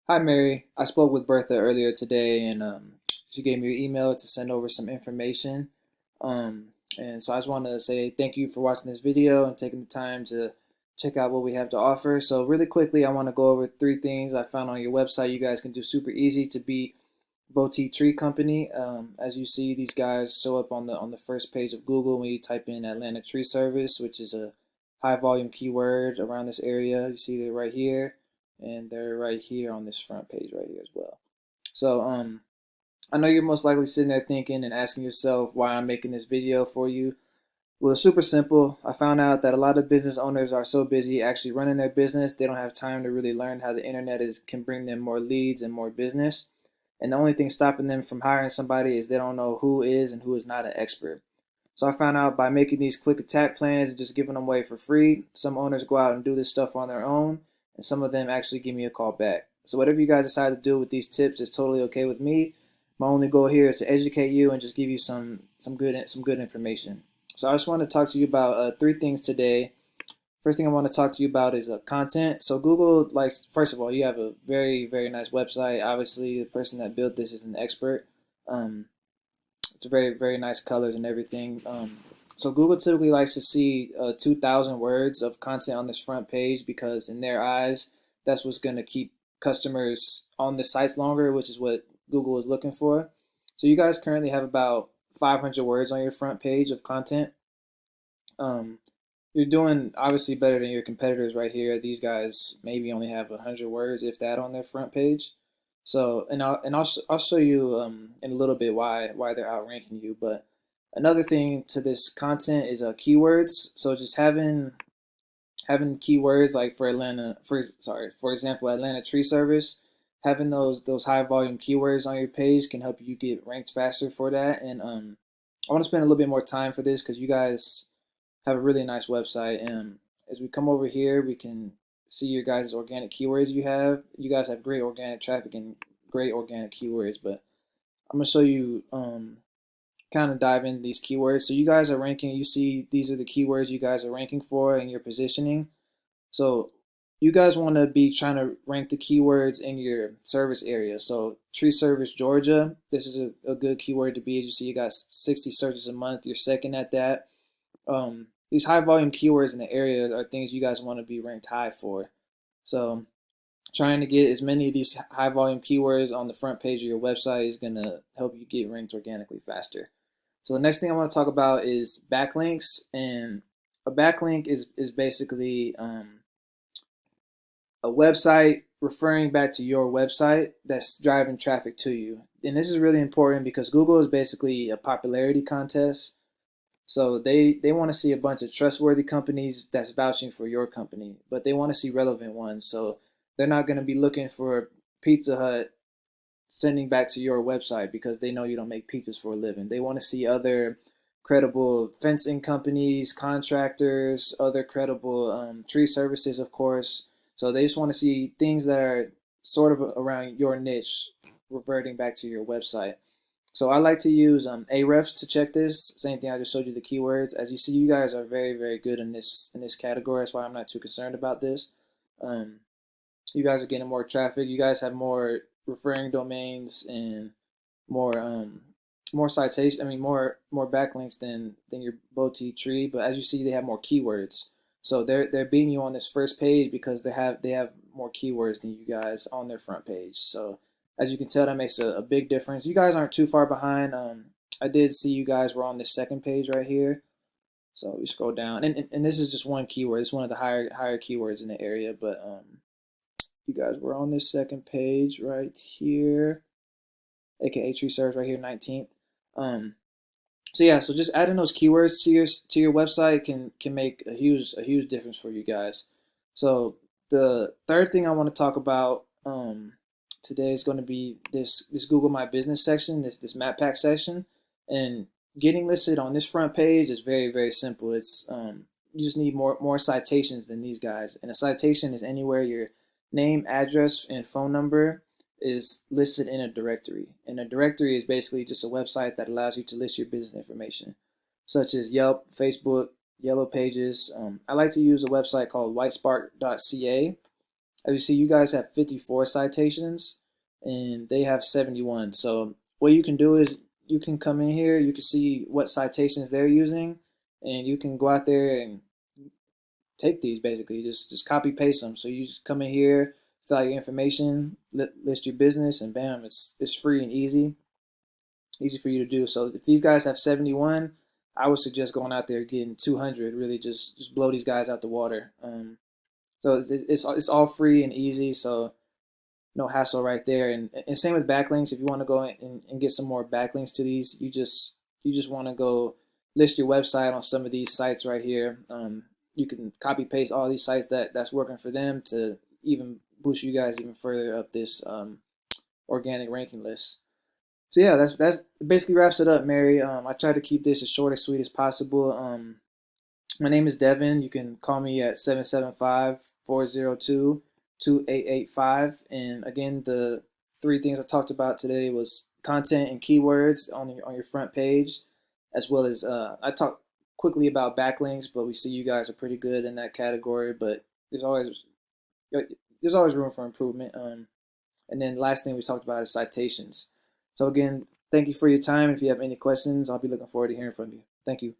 Hi, Mary. I spoke with Bertha earlier today, and she gave me your email to send over some information. Um, and so I just wanted to say thank you for watching this video and taking the time to check out what we have to offer. So really quickly, I want to go over three things I found on your website you guys can do super easy to be Boutique Tree Company. As you see, these guys show up on the first page of Google when you type in Atlanta Tree Service, which is a high volume keyword around this area. You see they're right here, and they're right here on this front page right here as well. So I know you're most likely sitting there thinking and asking yourself why I'm making this video for you. Well, it's super simple. I found out that a lot of business owners are so busy actually running their business, they don't have time to really learn how the internet can bring them more leads and more business. And the only thing stopping them from hiring somebody is they don't know who is and who is not an expert. So I found out by making these quick attack plans and just giving them away for free, some owners go out and do this stuff on their own, and some of them actually give me a call back. So whatever you guys decide to do with these tips is totally okay with me. My only goal here is to educate you and just give you some good information. So I just want to talk to you about three things today. First thing I want to talk to you about is content. So Google likes, first of all, you have a very nice website. Obviously, the person that built this is an expert. Um, it's very nice colors and everything. So Google typically likes to see 2,000 words of content on this front page because in their eyes, that's what's going to keep customers on the sites longer, which is what Google is looking for. So you guys currently have about 500 words on your front page of content. Um, you're doing obviously better than your competitors right here. These guys maybe only have 100 words, if that, on their front page. So, I'll show you in a little bit why they're outranking you. But another thing to this content is keywords. So just having keywords like for example, Atlanta Tree Service, having those high volume keywords on your page can help you get ranked faster for that. And I want to spend a little bit more time for this because you guys have a really nice website. And as we come over here, we can see your guys' organic keywords you have. You guys have great organic traffic and great organic keywords, but I'm gonna show you kind of dive into these keywords. So you guys are ranking, you see these are the keywords you guys are ranking for in your positioning. So you guys want to be trying to rank the keywords in your service area. So tree service Georgia, this is a good keyword to be. As you see, you got 60 searches a month. You're second at that. These high volume keywords in the area are things you guys want to be ranked high for. So trying to get as many of these high volume keywords on the front page of your website is going to help you get ranked organically faster. So the next thing I want to talk about is backlinks. And a backlink is basically a website referring back to your website that's driving traffic to you. And this is really important because Google is basically a popularity contest. So they want to see a bunch of trustworthy companies that's vouching for your company, but they want to see relevant ones. So they're not going to be looking for Pizza Hut sending back to your website because they know you don't make pizzas for a living. They want to see other credible fencing companies, contractors, other credible tree services, of course. So they just want to see things that are sort of around your niche reverting back to your website. So I like to use Ahrefs to check this. Same thing I just showed you the keywords. As you see, you guys are very good in this category. That's why I'm not too concerned about this. Um, you guys are getting more traffic. You guys have more referring domains and more more citation. I mean more backlinks than your boutique tree. But as you see, they have more keywords. So they're beating you on this first page because they have more keywords than you guys on their front page. So as you can tell, that makes a big difference. You guys aren't too far behind. I did see you guys were on this second page right here. So we scroll down, and this is just one keyword. It's one of the higher keywords in the area, but you guys were on this second page right here, aka tree service right here, 19th. So yeah, so just adding those keywords to your website can make a huge difference for you guys. So the third thing I want to talk about today is going to be this Google My Business section, this map pack section, and getting listed on this front page is very simple. It's you just need more citations than these guys, and a citation is anywhere your name, address, and phone number is listed in a directory. And a directory is basically just a website that allows you to list your business information, such as Yelp, Facebook, Yellow Pages. I like to use a website called whitespark.ca. As you see, you guys have 54 citations and they have 71. So what you can do is you can come in here, you can see what citations they're using, and you can go out there and take these basically. Just copy paste them. So you just come in here, fill out your information, list your business, and bam, it's free and easy for you to do. So if these guys have 71, I would suggest going out there getting 200. Really, just blow these guys out the water. So it's all free and easy. So no hassle right there. And same with backlinks. If you want to go and get some more backlinks to these, you just want to go list your website on some of these sites right here. You can copy paste all these sites that's working for them to even boost you guys even further up this organic ranking list. So yeah, that's basically wraps it up, Mary. I try to keep this as short and sweet as possible. My name is Devin. You can call me at 775-402-2885. And again, the three things I talked about today was content and keywords on your front page, as well as I talked quickly about backlinks, but we see you guys are pretty good in that category. But there's always room for improvement. And then the last thing we talked about is citations. So again, thank you for your time. If you have any questions, I'll be looking forward to hearing from you. Thank you.